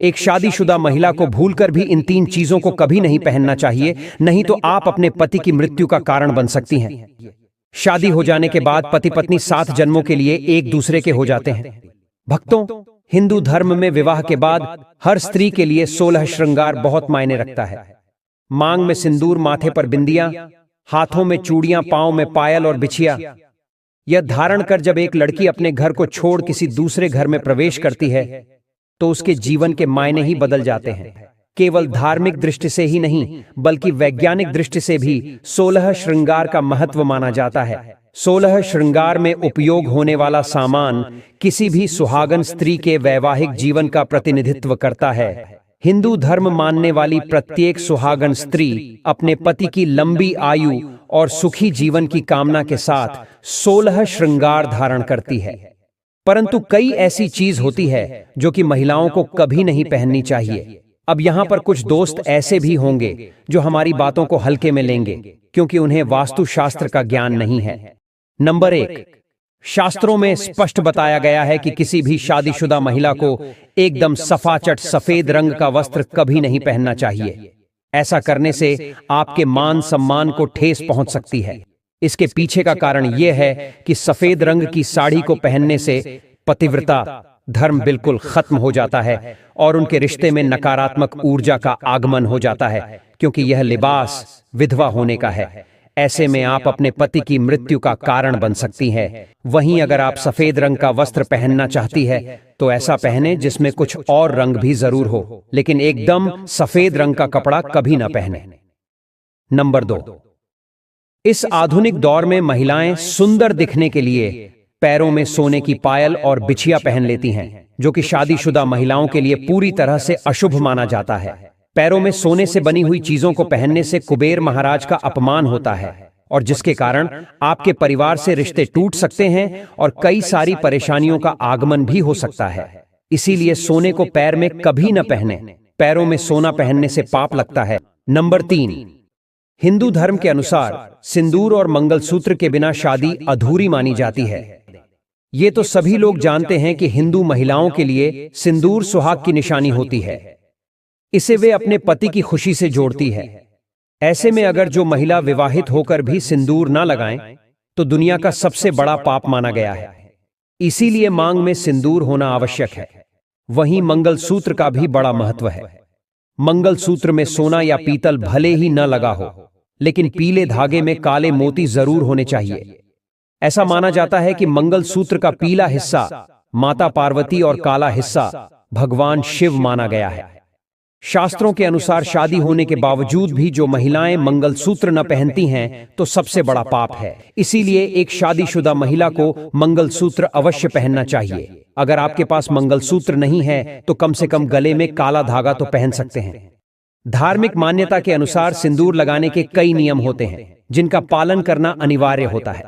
एक शादीशुदा महिला को भूलकर भी इन 3 चीजों को कभी नहीं पहनना चाहिए, नहीं तो आप अपने पति की मृत्यु का कारण बन सकती हैं। शादी हो जाने के बाद पति पत्नी 7 जन्मों के लिए एक दूसरे के हो जाते हैं। भक्तों, हिंदू धर्म में विवाह के बाद हर स्त्री के लिए 16 श्रृंगार बहुत मायने रखता है। मांग में सिंदूर, माथे पर बिंदियां, हाथों में चूड़ियां, पांव में पायल और बिछिया। यह धारण कर जब एक लड़की अपने घर को छोड़ किसी दूसरे घर में प्रवेश करती है तो उसके जीवन के मायने ही बदल जाते हैं। केवल धार्मिक दृष्टि से ही नहीं बल्कि वैज्ञानिक दृष्टि से भी 16 श्रृंगार का महत्व माना जाता है। 16 श्रृंगार में उपयोग होने वाला सामान किसी भी सुहागन स्त्री के वैवाहिक जीवन का प्रतिनिधित्व करता है। हिंदू धर्म मानने वाली प्रत्येक सुहागन स्त्री अपने पति की लंबी आयु और सुखी जीवन की कामना के साथ 16 श्रृंगार धारण करती है। परंतु कई ऐसी चीज होती है जो कि महिलाओं को कभी नहीं पहननी चाहिए। अब यहां पर कुछ दोस्त ऐसे भी होंगे जो हमारी बातों को हल्के में लेंगे क्योंकि उन्हें वास्तुशास्त्र का ज्ञान नहीं है। नंबर 1, शास्त्रों में स्पष्ट बताया गया है कि किसी भी शादीशुदा महिला को एकदम सफाचट सफेद रंग का वस्त्र कभी नहीं पहनना चाहिए। ऐसा करने से आपके मान सम्मान को ठेस पहुंच सकती है। इसके पीछे का कारण यह है कि सफेद रंग की साड़ी को पहनने से पतिव्रता धर्म बिल्कुल खत्म हो जाता है और उनके रिश्ते में नकारात्मक ऊर्जा का आगमन हो जाता है, क्योंकि यह लिबास विधवा होने का है। ऐसे में आप अपने पति की मृत्यु का कारण बन सकती हैं। वहीं अगर आप सफेद रंग का वस्त्र पहनना चाहती है तो ऐसा पहने जिसमें कुछ और रंग भी जरूर हो, लेकिन एकदम सफेद रंग का कपड़ा कभी ना पहने। नंबर 2, इस आधुनिक दौर में महिलाएं सुंदर दिखने के लिए पैरों में सोने की पायल और बिछिया पहन लेती हैं, जो कि शादीशुदा महिलाओं के लिए पूरी तरह से अशुभ माना जाता है। पैरों में सोने से बनी हुई चीजों को पहनने से कुबेर महाराज का अपमान होता है और जिसके कारण आपके परिवार से रिश्ते टूट सकते हैं और कई सारी परेशानियों का आगमन भी हो सकता है। इसीलिए सोने को पैर में कभी न पहने। पैरों में सोना पहनने से पाप लगता है। नंबर 3, हिंदू धर्म के अनुसार सिंदूर और मंगलसूत्र के बिना शादी अधूरी मानी जाती है। ये तो सभी लोग जानते हैं कि हिंदू महिलाओं के लिए सिंदूर सुहाग की निशानी होती है। इसे वे अपने पति की खुशी से जोड़ती है। ऐसे में अगर जो महिला विवाहित होकर भी सिंदूर ना लगाएं तो दुनिया का सबसे बड़ा पाप माना गया है। इसीलिए मांग में सिंदूर होना आवश्यक है। वहीं मंगलसूत्र का भी बड़ा महत्व है। मंगलसूत्र में सोना या पीतल भले ही न लगा हो, लेकिन पीले धागे में काले मोती जरूर होने चाहिए। ऐसा माना जाता है कि मंगलसूत्र का पीला हिस्सा माता पार्वती और काला हिस्सा भगवान शिव माना गया है। शास्त्रों के अनुसार शादी होने के बावजूद भी जो महिलाएं मंगलसूत्र न पहनती हैं तो सबसे बड़ा पाप है। इसीलिए एक शादीशुदा महिला को मंगलसूत्र अवश्य पहनना चाहिए। अगर आपके पास मंगलसूत्र नहीं है तो कम से कम गले में काला धागा तो पहन सकते हैं। धार्मिक मान्यता के अनुसार सिंदूर लगाने के कई नियम होते हैं जिनका पालन करना अनिवार्य होता है।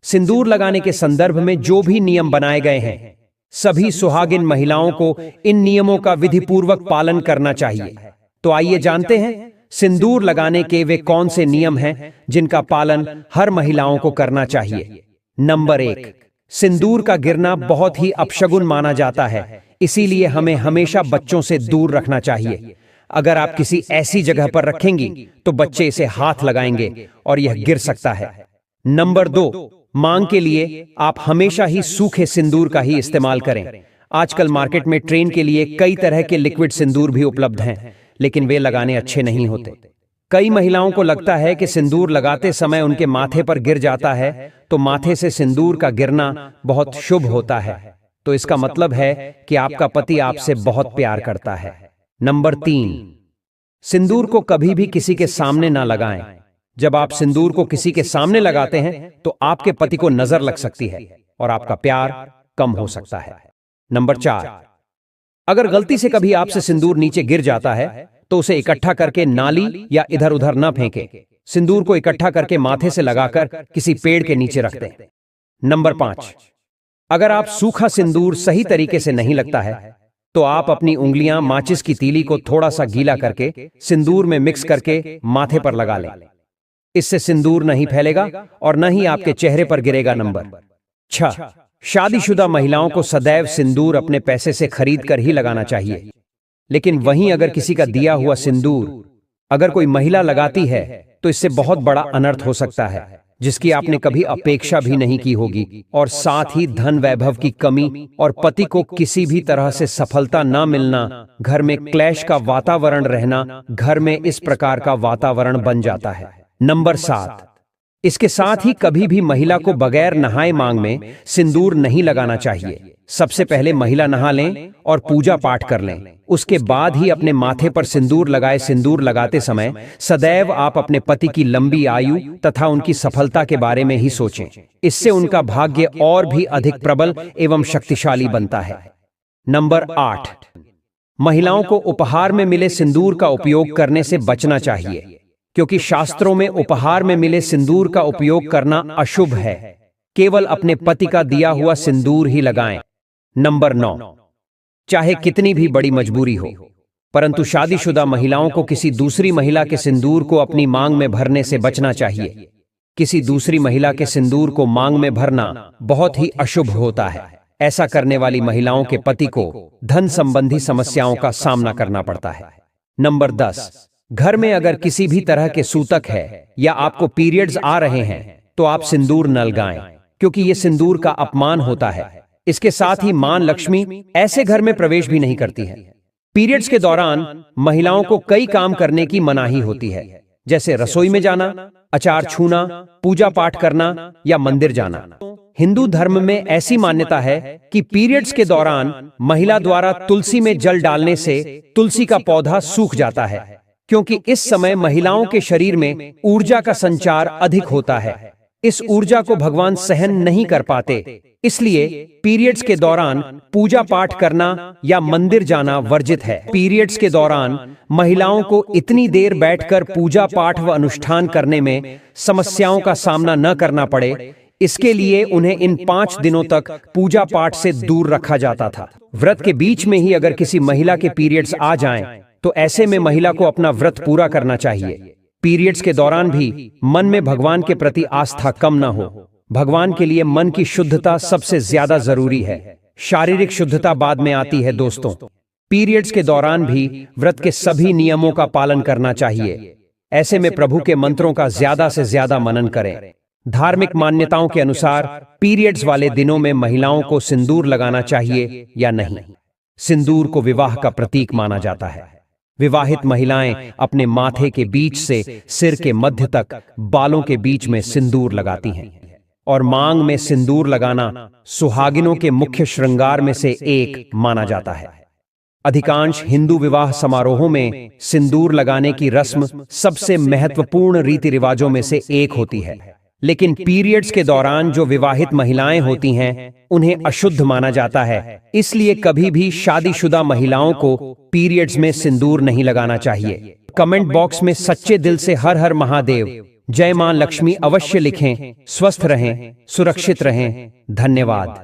सिंदूर लगाने के संदर्भ में जो भी नियम बनाए गए हैं, सभी सुहागिन महिलाओं को इन नियमों का विधिपूर्वक पालन करना चाहिए। तो आइए जानते हैं सिंदूर लगाने के वे कौन से नियम हैं जिनका पालन हर महिलाओं को करना चाहिए। नंबर 1, सिंदूर का गिरना बहुत ही अपशगुन माना जाता है, इसीलिए हमें हमेशा बच्चों से दूर रखना चाहिए। अगर आप किसी ऐसी जगह पर रखेंगी तो बच्चे इसे हाथ लगाएंगे और यह गिर सकता है। नंबर 2, मांग के लिए आप हमेशा ही सूखे सिंदूर का ही इस्तेमाल करें। आजकल मार्केट में ट्रेन के लिए कई तरह के लिक्विड सिंदूर भी उपलब्ध हैं, लेकिन वे लगाने अच्छे नहीं होते। कई महिलाओं को लगता है कि सिंदूर लगाते समय उनके माथे पर गिर जाता है, तो माथे से सिंदूर का गिरना बहुत शुभ होता है। तो इसका मतलब है कि आपका पति आपसे बहुत प्यार करता है। नंबर 3, सिंदूर को कभी भी किसी के सामने ना लगाएं। जब आप सिंदूर को किसी के सामने लगाते हैं तो आपके पति को नजर लग सकती है और आपका प्यार कम हो सकता है। नंबर 4, अगर गलती से कभी आपसे सिंदूर नीचे गिर जाता है तो उसे इकट्ठा करके नाली या इधर उधर न फेंकें। सिंदूर को इकट्ठा करके माथे से लगाकर किसी पेड़ के नीचे रख दें। नंबर 5, अगर आप सूखा सिंदूर सही तरीके से नहीं लगता है तो आप अपनी उंगलियां माचिस की तीली को थोड़ा सा गीला करके सिंदूर में मिक्स करके माथे पर लगा लें। इससे सिंदूर नहीं फैलेगा और न ही आपके चेहरे पर गिरेगा। नंबर 6, शादीशुदा महिलाओं को सदैव सिंदूर अपने पैसे से खरीद कर ही लगाना चाहिए। लेकिन वहीं अगर किसी का दिया हुआ सिंदूर अगर कोई महिला लगाती है तो इससे बहुत बड़ा अनर्थ हो सकता है, जिसकी आपने कभी अपेक्षा भी नहीं की होगी, और साथ ही धन वैभव की कमी और पति को किसी भी तरह से सफलता न मिलना, घर में क्लेश का वातावरण रहना, घर में इस प्रकार का वातावरण बन जाता है। नंबर 7, इसके साथ ही कभी भी महिला को बगैर नहाए मांग में सिंदूर नहीं लगाना चाहिए। सबसे पहले महिला नहा लें और पूजा पाठ कर लें, उसके बाद ही अपने माथे पर सिंदूर लगाए। सिंदूर लगाते समय सदैव आप अपने पति की लंबी आयु तथा उनकी सफलता के बारे में ही सोचें। इससे उनका भाग्य और भी अधिक प्रबल एवं शक्तिशाली बनता है। नंबर 8, महिलाओं को उपहार में मिले सिंदूर का उपयोग करने से बचना चाहिए, क्योंकि शास्त्रों में उपहार में मिले सिंदूर का उपयोग करना अशुभ है। केवल अपने पति का दिया हुआ सिंदूर ही लगाएं। नंबर 9, चाहे कितनी भी बड़ी मजबूरी हो, परंतु शादीशुदा महिलाओं को किसी दूसरी महिला के सिंदूर को अपनी मांग में भरने से बचना चाहिए। किसी दूसरी महिला के सिंदूर को मांग में भरना बहुत ही अशुभ होता है। ऐसा करने वाली महिलाओं के पति को धन संबंधी समस्याओं का सामना करना पड़ता है। नंबर 10, घर में अगर किसी भी तरह के सूतक है या आपको पीरियड्स आ रहे हैं तो आप सिंदूर न लगाएं, क्योंकि यह सिंदूर का अपमान होता है। इसके साथ ही मां लक्ष्मी ऐसे घर में प्रवेश भी नहीं करती है। पीरियड्स के दौरान महिलाओं को कई काम करने की मनाही होती है, जैसे रसोई में जाना, अचार छूना, पूजा पाठ करना या मंदिर जाना। हिंदू धर्म में ऐसी मान्यता है कि पीरियड्स के दौरान महिला द्वारा तुलसी में जल डालने से तुलसी का पौधा सूख जाता है, क्योंकि इस समय महिलाओं के शरीर में ऊर्जा का संचार अधिक होता है। इस ऊर्जा को भगवान सहन नहीं कर पाते, इसलिए पीरियड्स के दौरान पूजा पाठ करना या मंदिर जाना वर्जित है। पीरियड्स के दौरान महिलाओं को इतनी देर बैठकर पूजा पाठ व अनुष्ठान करने में समस्याओं का सामना न करना पड़े, इसके लिए उन्हें इन 5 दिनों तक पूजा पाठ से दूर रखा जाता था। व्रत के बीच में ही अगर किसी महिला के पीरियड्स आ जाएं, तो ऐसे में महिला को अपना व्रत पूरा करना चाहिए। पीरियड्स के दौरान भी मन में भगवान के प्रति आस्था कम न हो। भगवान के लिए मन की शुद्धता सबसे ज्यादा जरूरी है। शारीरिक शुद्धता बाद में आती है दोस्तों। पीरियड्स के दौरान भी व्रत के सभी नियमों का पालन करना चाहिए। ऐसे में प्रभु के मंत्रों का ज्यादा से ज्यादा मनन करें। धार्मिक मान्यताओं के अनुसार पीरियड्स वाले दिनों में महिलाओं को सिंदूर लगाना चाहिए या नहीं। सिंदूर को विवाह का प्रतीक माना जाता है। विवाहित महिलाएं अपने माथे के बीच से सिर के मध्य तक बालों के बीच में सिंदूर लगाती हैं, और मांग में सिंदूर लगाना सुहागिनों के मुख्य श्रृंगार में से एक माना जाता है। अधिकांश हिंदू विवाह समारोहों में सिंदूर लगाने की रस्म सबसे महत्वपूर्ण रीति रिवाजों में से एक होती है, लेकिन पीरियड्स के दौरान जो विवाहित महिलाएं होती हैं उन्हें अशुद्ध माना जाता है। इसलिए कभी भी शादीशुदा महिलाओं को पीरियड्स में सिंदूर नहीं लगाना चाहिए। कमेंट बॉक्स में सच्चे दिल से हर हर महादेव, जय मां लक्ष्मी अवश्य लिखें। स्वस्थ रहें, सुरक्षित रहें। धन्यवाद।